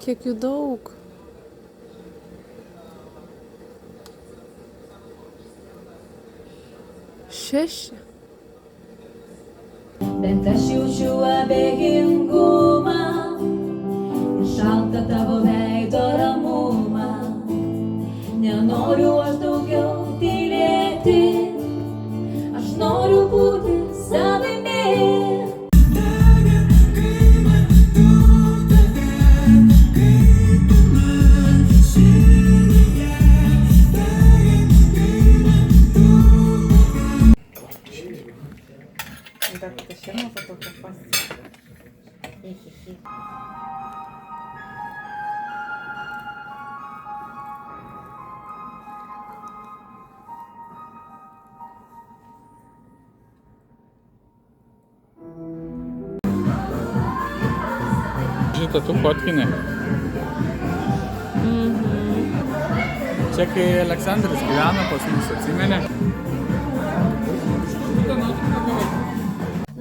Kiek jų daug. Šeši. Bet aš jaučiu abejingumą ir šaltą tavo veido ramumą. Nenoriu aš daugiau tylėti, aš noriu būti savimi. Žinai, tu fotkinė. Čia kai Aleksandras gyveno pas mus, atsimeni?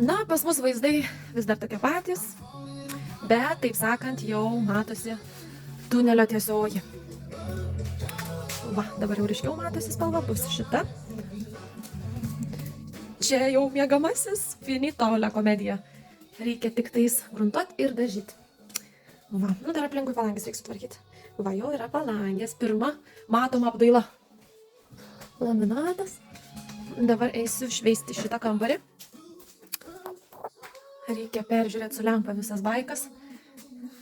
Na, pas mus vaizdai vis dar tokie patys, bet, taip sakant, jau matosi tunelio tiesioji. Va, dabar jau ryškiau matosi spalva, bus šita. Čia jau miegamasis, finito la komedija. Reikia tik tais gruntuot ir dažyti. Va, nu dar aplinkui palangės reikia sutvarkyti. Va, jau yra palangės. Pirma, matoma apdaila. Laminatas. Dabar eisiu šveisti šitą kambarį. Reikia peržiūrėti su lempa visas baikas,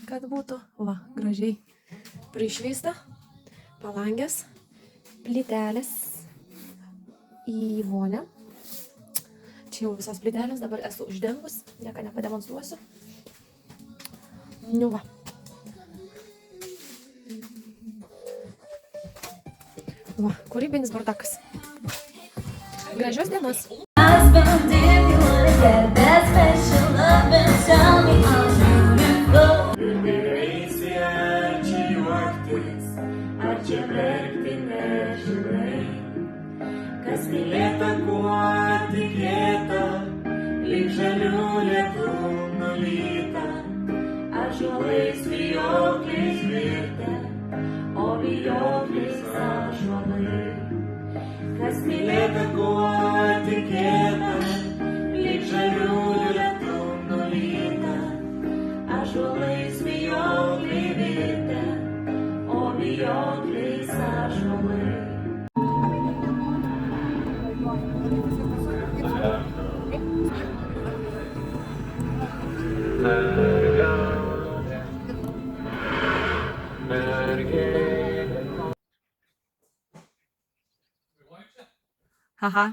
kad būtų, va, gražiai prišveista. Palangės, plytelės į vonią. Čia jau visas plytelės, dabar esu uždengus, nieko nepademonstruosiu. Nu va. Va, kūrybinis bardakas. Gražios dienos. Kas mylėta, kuo tikėta, lyg žalių lietų nulyta, ąžuolais vijokliais virtę, o vijokliais ąžuolai. Kas mylėta, kuo tikėta, lyg žalių lietų nulyta, ąžuolais vijokliai virtę, o vijokliais ąžuolai. Aha.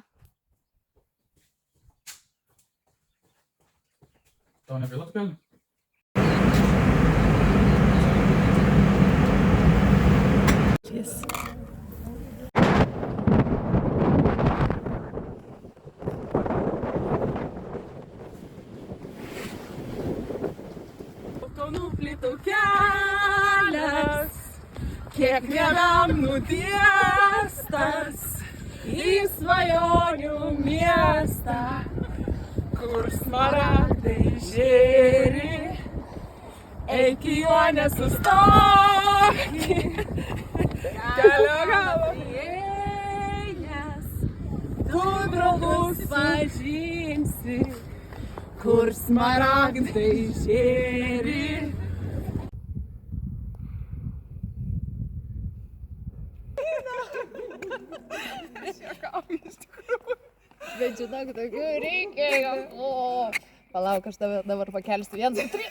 Tau negaila atgal? Yes. Nuplėtau kelias, kiekvienam nutiestas į svajonių miestą, kur smaragdai žėri, eik į juo nesustoki, kelio galo įėjęs, tu draugus pažinsi, kur smaragdai žėri. Aš juokauju iš tikrųjų. Bet žinok, tokių reikėjo. O, palauk, aš tave dabar pakelsiu. 1, 2, 3.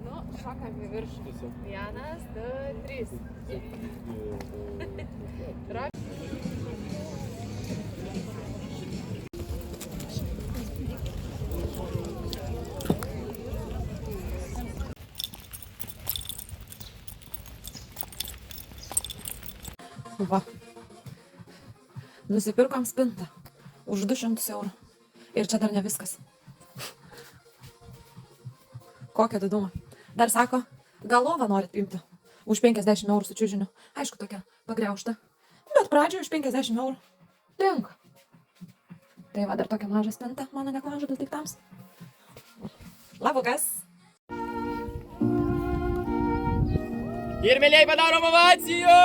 Nu, šokam į viršų. 1, 2, 3. Va. Nusipirkom spintą už 200 eurų. Ir čia dar ne viskas. Kokia diduma. Dar sako, gal lovą norit imti už 50 eurų su čiužiniu. Aišku, tokia pagriaužta. Bet pradžioje už 50 eurų. Tinka. Tai va, dar tokia maža spinta, mano neklažadas daiktams. Labukas. Ir mėlyjei padarom ovacijų!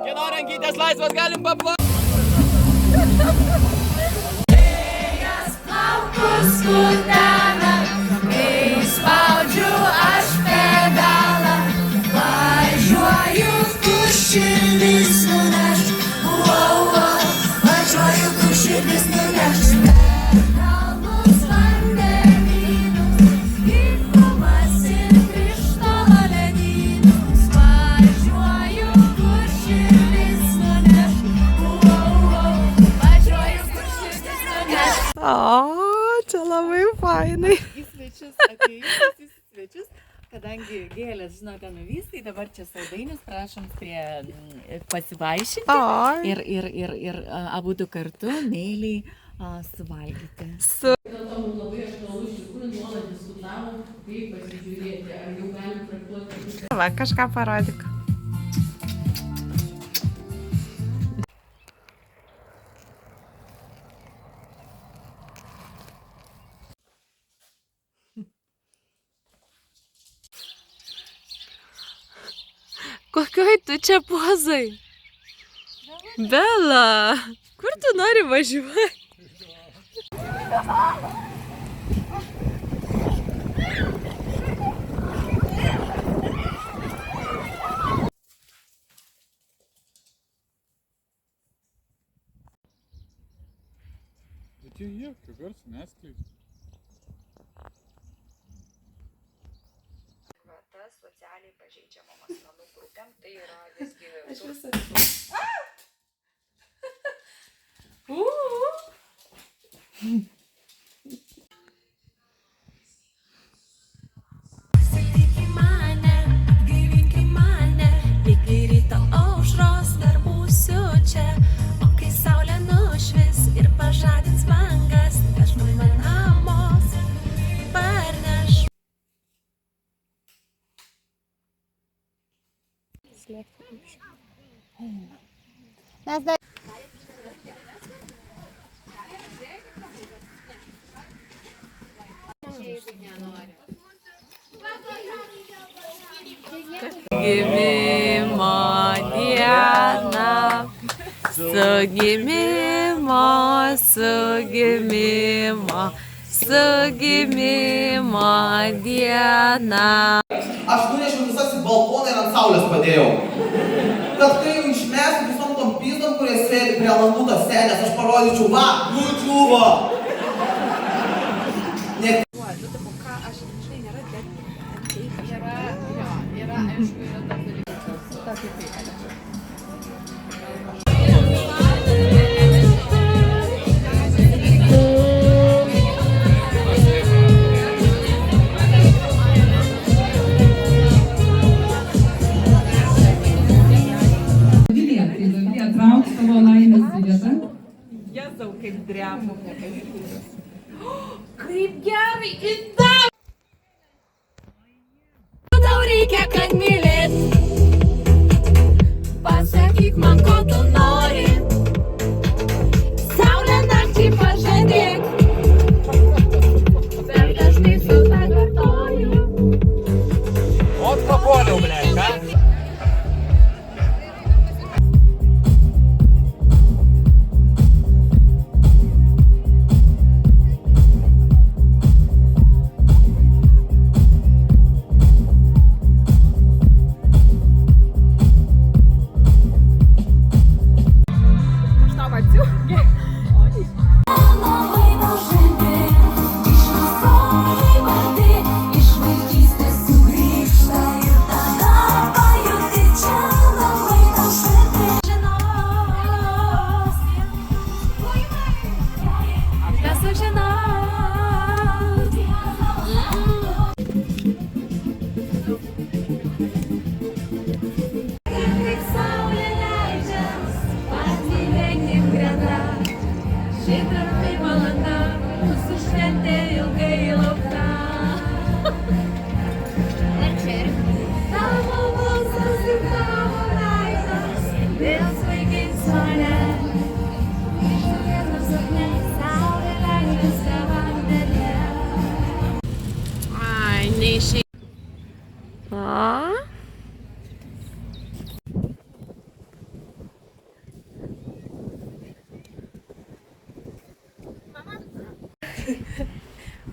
Kieno rankytės laisvas galim paploti? Vėjas plaukus kutena, kai spaudžiu aš pedalą, važiuoju, kur širdis nuneš, važiuoju, kur širdis nuneš. Per kalnus vandenynus, įkrumas ir krištolo ledynus, važiuoju, kur širdis nuneš, važiuoju, kur širdis nuneš. O, čia labai fainai. Į svečius atėjusius į svečius, kadangi gėlės, žinote, nuvys, tai dabar čia saldainius prašom prie pasivaišinti ir abu du kartu meiliai suvalgyti. Dėl to mums labai aktualu iš tikrųjų nuolat diskutavom, kaip pasižiūrėti, ar jau galim traktuoti. Va, kažką parodyk. Kokioj tu čia pozai? Bela, kur tu nori važiuoti? Bet jau jokio garso neskleidžia. Socialiai pažeidžiamom asmenų grupėm, tai yra visgi... Aš visą. Sakyk į mane, gaivink į mane, iki ryto aušros dar būsiu čia, o kai saulė nušvis ir pažadins bangas, aš mane namos parneš. Gimimo diena, su gimimo diena. Aš nunešiau visas į balkoną ir ant saulės padėjau. Kad kai jau išmesiu visom tom pyzdom, kurie sėdi prie langų tas senės, aš parodyčiau, va, nučiuvo. Yra, aišku, yra tas dalykas. Ta kaip reikia. Dovilė, trauk savo laimės bilietą. Jėzau, kaip dremo. Kaip gerai, įdam! Tau reikia, kad mylėt. Pasakyk man, ko tu nori. Saulė naktį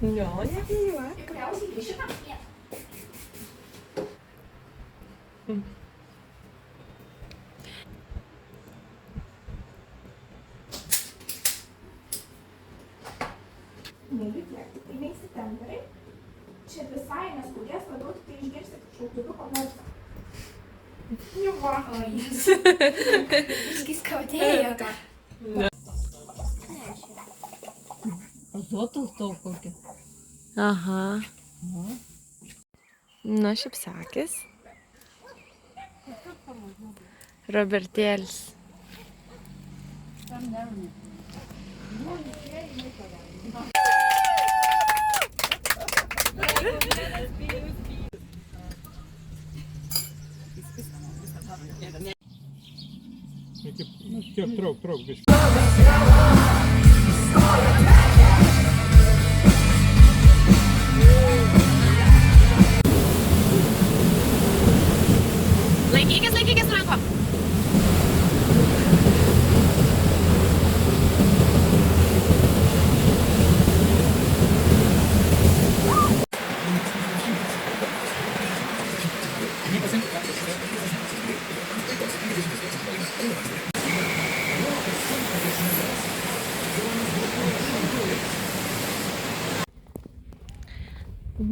Jo, nebijok. Tai neįsitemprai. Čia visai neskaudės, labiau tik tai išgirsti šauktuko garsą. Jau va. O jis. Iškai skaudėjo. Azotas tau kokia. Aha. Na, šipsakis. Robertėlis. Tiek, trauk, biškai. Laikykis rankom.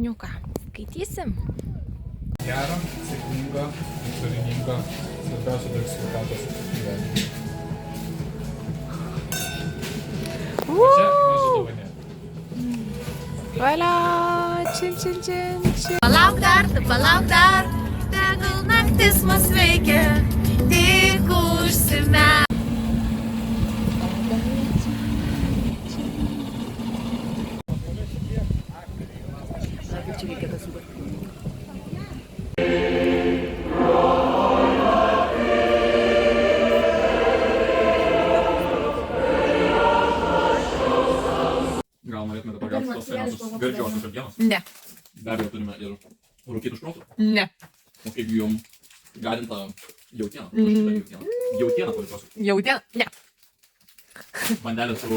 Nu ką, skaitysim? Gero, sėkmingo, turiningo, svarbiausia daug sveikatos gyvenimo. Čia maža dovanė. Valia, čin. Palauk dar, tegul naktis mus veikia, tik užsime. Gal norėtume dabar gauti tos seniausios gardžiosios žardienos? Ne. Be abejo turime ir rūkytų šprotų. Ne. O kaip jum garinta jautiena? Jautiena palikosiu. Jautiena? Ne. Bandelė su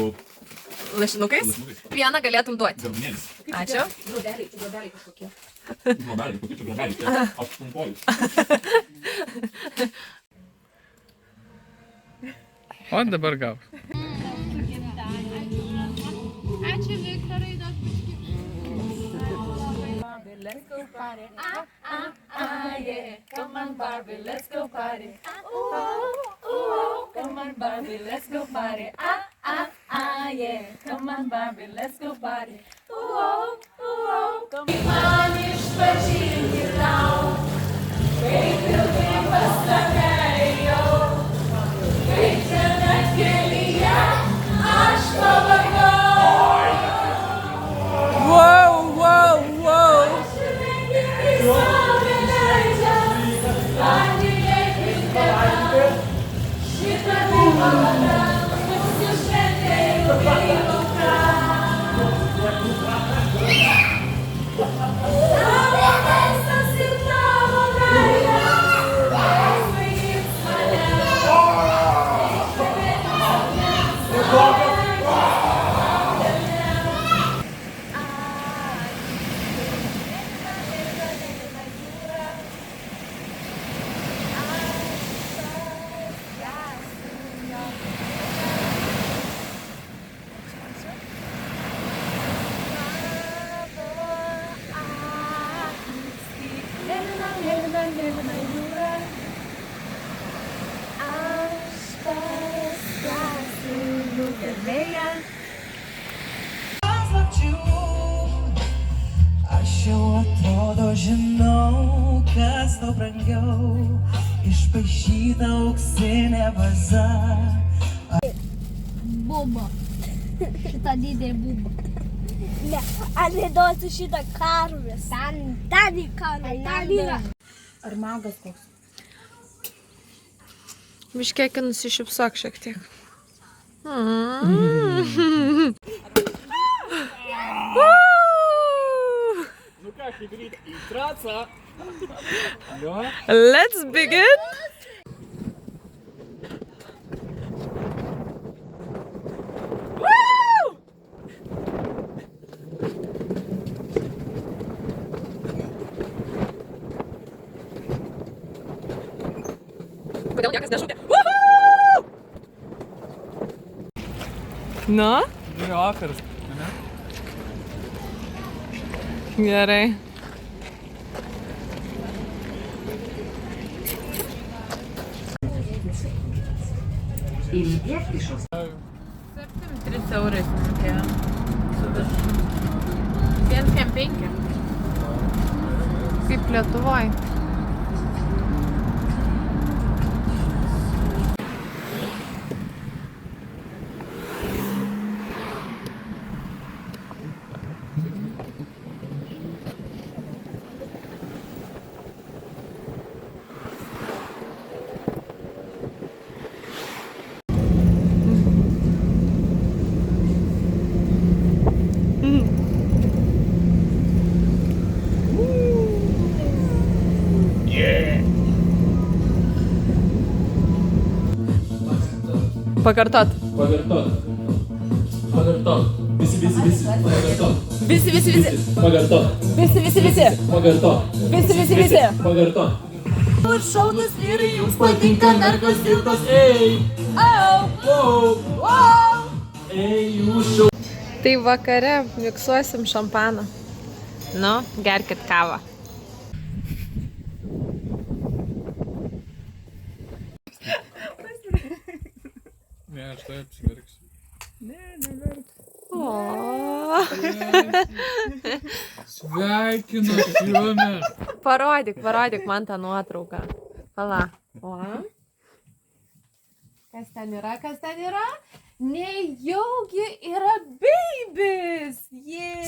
Lašinukais? lašinukais. Vieną galėtum duoti. Gardinėlis. Ačiū. Grūdeliai kažkokie. Grobeliai, kokie čia grobeliai? Aštunkojus. O dabar gau. Ačiū, Viktorai, Let's go party. Yeah. Come on, Barbie, let's go party. Come on, Barbie, let's go party. Yeah. Come on, Barbie, let's go party. Man išpažinti tau, kaip ilgai pas tave ėjau, kaip tave kelyje aš pavargau. Aš jau atrodo žinau, kas tau brangiau, išpaišyta auksinė vaza. Buba. Šitą didelį bubą. Ne, aš neduosiu šitą karvės. Ten į karvę, ten yra. Ar magas koks? Biškėki nusišypsok šiek tiek. Nu ką, hibrid į tracą. Let's begin. Woo! Kodėl niekas nešaukė? Nu? Nu, operas, ne? Gerai. Įlipėk iš jos. 3 eurais mokėjo. Su viršum. 1,5. Kaip Lietuvoj. Pakartot. Pakartot. Pakartot. Visi. Pakartot. Visi. Pakartot. Visi. Pakartot. Visi. Pakartot. Šaunas vyrai, jums patinka narkos tiltas. Ei! Ei, jūs šau. Tai vakare miksuosim šampaną. Nu, gerkit kavą. Ne, aš tai apsiverksiu. Sveikinu su jumis. Parodyk man tą nuotrauką. Pala. O. Kas ten yra? Nejaugi yra babies.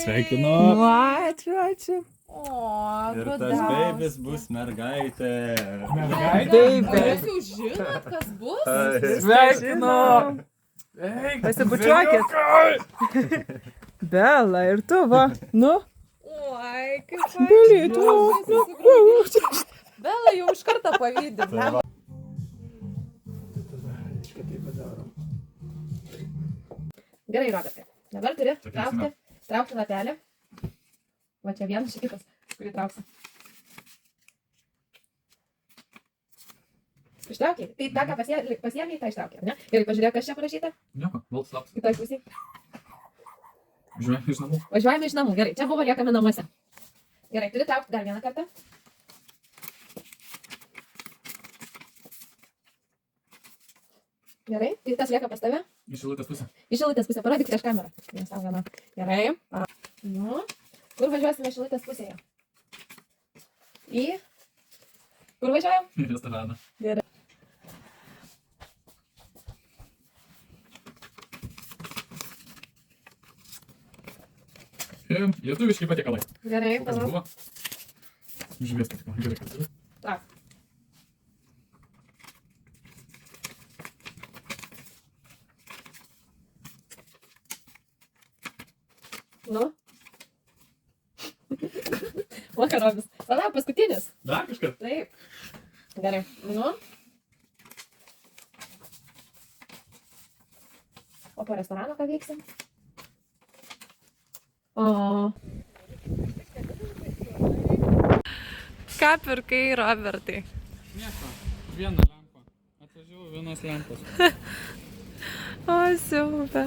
Sveikinu. Ačiū. O, Ir tas baibis bus mergaitė. Jūs jau žinot, kas bus? Sveikinu. Pasibučiuokit. Bela, ir tu va, nu? Oi, kaip Belytu. Bela jau iš karto pavydi. Gerai, Robertai. Dabar turi traukti lapelį. Va čia vienas, čia kitas, kurį trauksi. Ištraukiai. Tai tą, ką pasiėmė, tą ištraukė, ne? Gerai, pažiūrėk, kas čia parašyta. Nieko, baltas lapas. Kitoj pusėj. Važiuojame iš namų. Važiuojame iš namų. Gerai, čia buvo liekame namuose. Gerai, turi traukti dar vieną kartą. Gerai, tai kas lieka pas tave? Iš šilutės pusę. Iš Šilutės pusę, parodyk prieš kamerą. Nes tau viena. Gerai. Nu, kur važiuosime Šilutės pusėje? Kur važiuojam? Į restoraną. Gerai. Lietuviški patiekalai. Gerai, Kas palauk. buvo? Žuvies patiekalai. Gerai, kas turi? Tak. Nu? Vakarobis. Palauk, paskutinis. Dar kažkas? Taip. Gerai. Nu? O po restorano ką veiksim? O. Ką pirkai, Robertai? Nieko, vieną lempą. Atvažiavau vienos lempos. O, siaubė.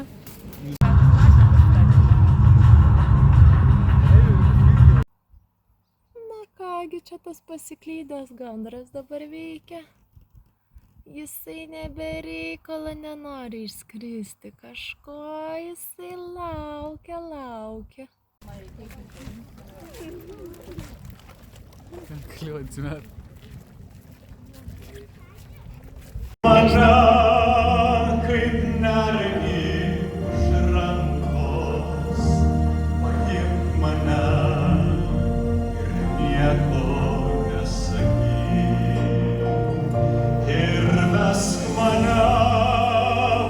Na kągi, čia tas pasiklydęs gandras dabar veikia. Jisai nebereikalo nenori išskristi kažko, jisai laukia. Galiu atsimerti. Kaip nergi už rankos, paimk mane ir nieko nesakyk. Ir vesk mane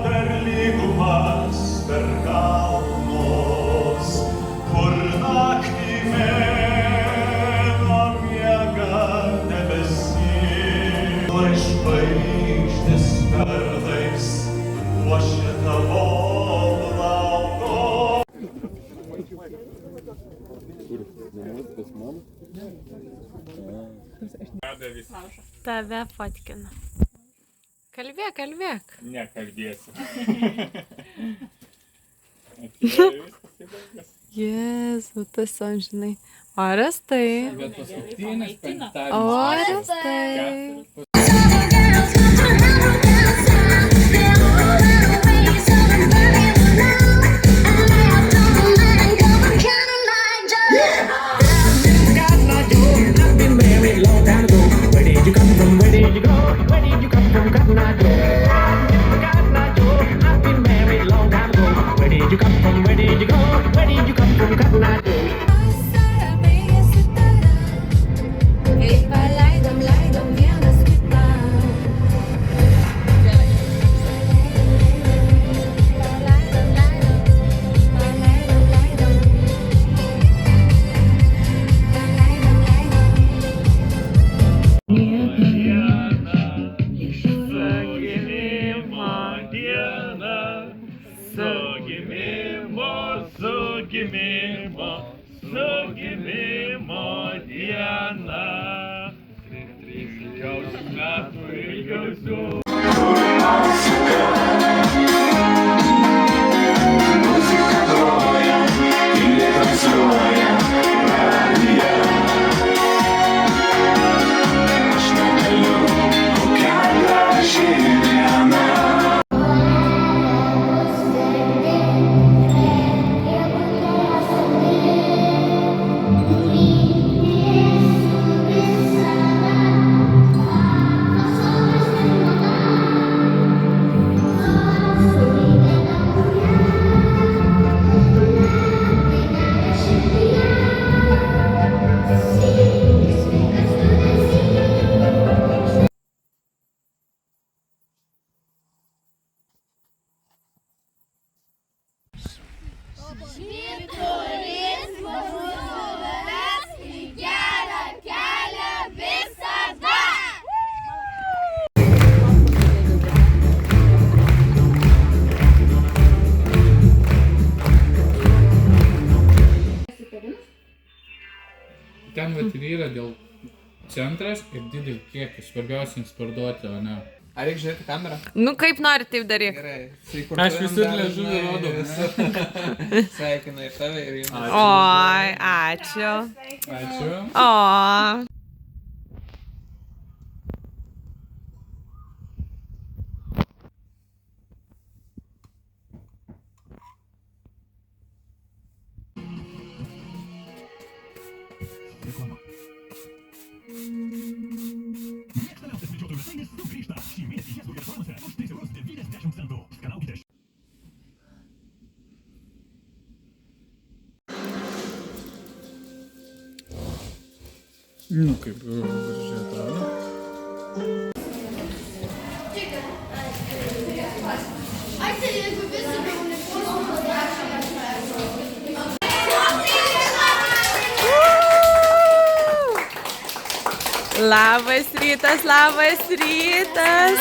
per lygumas, per kalnus, kur naktį mėnuo miega debesis. Lai žvaigždės kartais puošia tavo lauko. Tave fotkina. kalbėk, kalbėk. Nekalbėsiu. Atėjo viskas taip baigės. Jėzu, tas amžinai. Orestai. Bet paskutinis penktadienis. Orestai. Ten vat ir yra dėl centras ir didelį kiekį, svarbiausia jums parduoti, o ne. Ar reikia žiūrėti kamerą? Nu kaip nori, taip daryk. Gerai. Aš visur liežuvį rodau. Sveikinu ir tave ir jums. Oi, ačiū. Ačiū. O. Nu kaip gražiai atrodo. Labas rytas, labas rytas.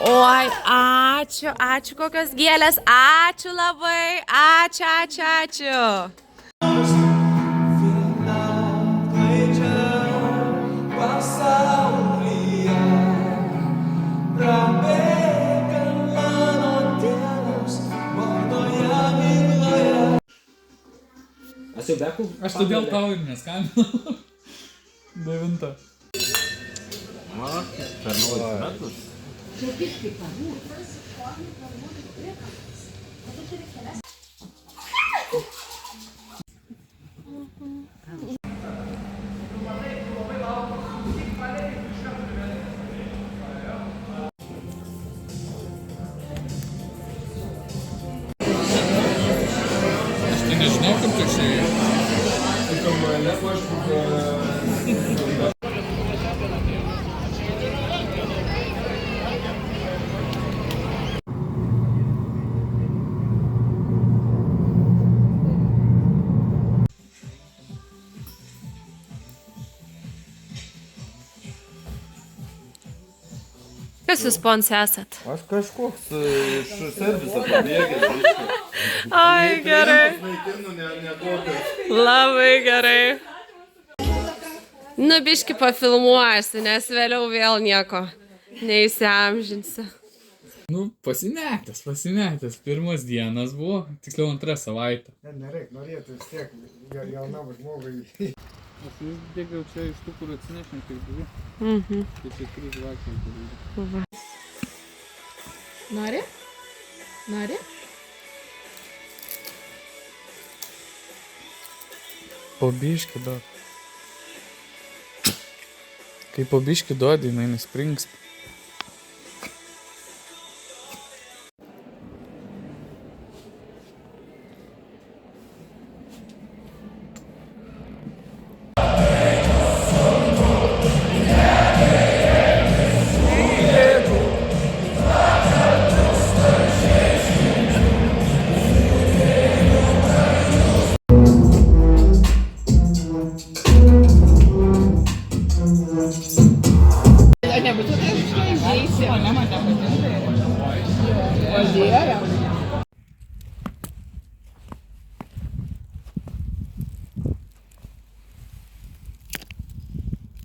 Oi, ačiū, ačiū kokios gėlės, ačiū labai, ačiū, ačiū, ačiū. Aš todėl tau ir neskambinau. 9. Per naujus metus. Aš tai nežinau, kaip tu išėjai. Kas jūs pons esat? Aš kažkoks iš serviso pabėgęs. Ai, gerai. Labai gerai. Nu, biški pafilmuosiu, nes vėliau vėl nieko Neįsiamžinsi. Nu, pasimetęs. Pirmas dienas buvo, tiksliau antrą savaitę. Nereik, norėtų vis tiek jaunam žmogui. Aš vis bėgiau čia iš tų, kur atsinešim, kaip dvi. Tai čia 3 žvakės. Nori? Po biškį duok. Kai po biškį duodi, jinai nespringsta.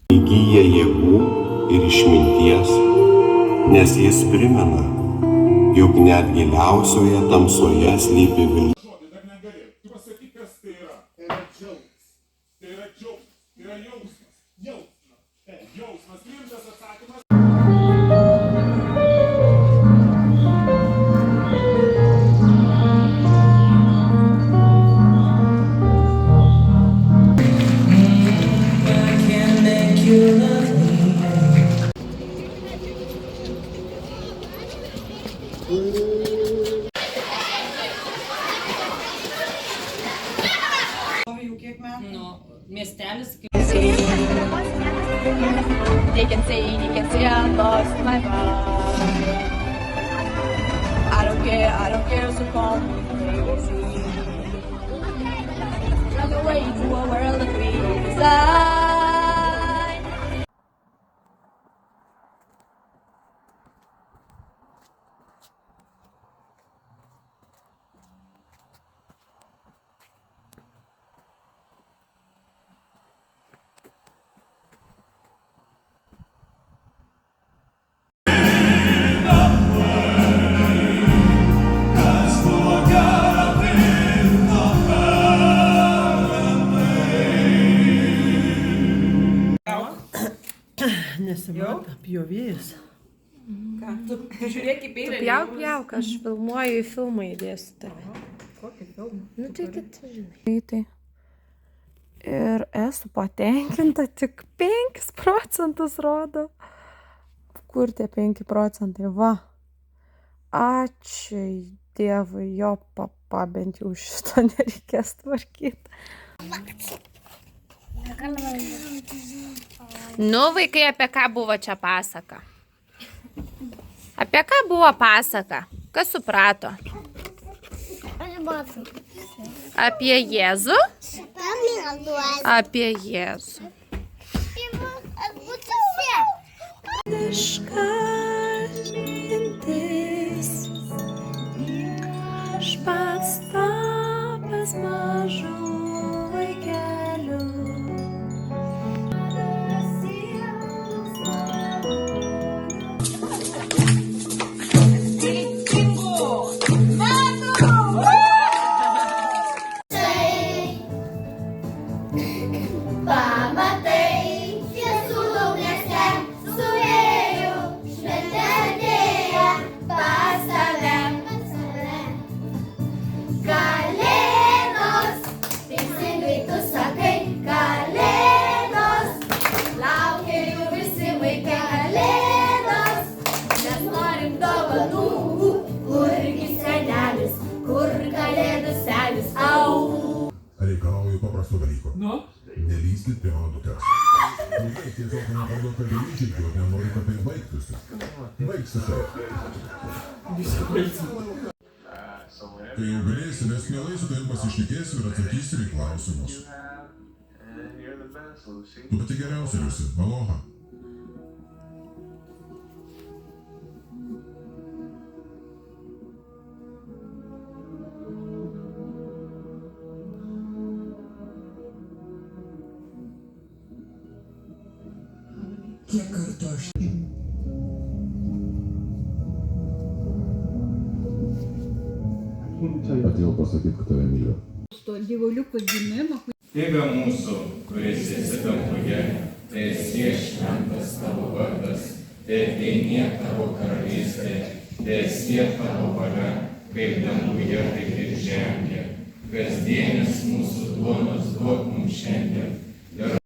Įgyja jėgų ir išminties, nes jis primena, jog net giliausioje tamsoje slypi viltis. Dar negalėjau. Tu pasakyk, kas tai yra. Tai yra džiaugsmas. Tai yra jausmas. Jausmas. Rimtas atsakymas. Miestelis kaip... They can say I lost my mind. I don't care, so call me crazy. Run away to a world that we design. Nesimata, pjovys. Ką? Tu žiūrėk į peilį. Pjauk, aš filmuoju, į filmą įdėsiu tave. Kokį filmą? Nu, tai kad, žinai. Ir esu patenkinta, tik 5% rodo. Kur tie 5%? Va. Ačiū Dievui, jo papa, bent jau šito nereikės tvarkyti. Nu, vaikai, apie ką buvo čia pasaka? Apie ką buvo pasaka? Kas suprato? Apie Jėzų? Apie Jėzų. Mintis, aš pats tapęs mažu vaikeliu. Reikalauju paprasto dalyko. Nelįskit prie mano dukters. Tiesiog man atrodo, kad ryšiai, nenoriu, kad tai baigtųsi. Baigsiu. Kai jau galėsi, mes mielai su tavim pasišnekėsiu ir atsakysiu į klausimus. Tu pati geriausia, Liusi. Aloha. Kiek kartų aš... Atėjau pasakyti, kad tave myliu. Dievuliuko gimimo. Tėve mūsų, kuris esi danguje, teesie šventas tavo vardas, teateinie tavo karalystė, teesie tavo valia, kaip danguje, taip ir žemėje. Kasdienis mūsų duonos duok mums šiandien ir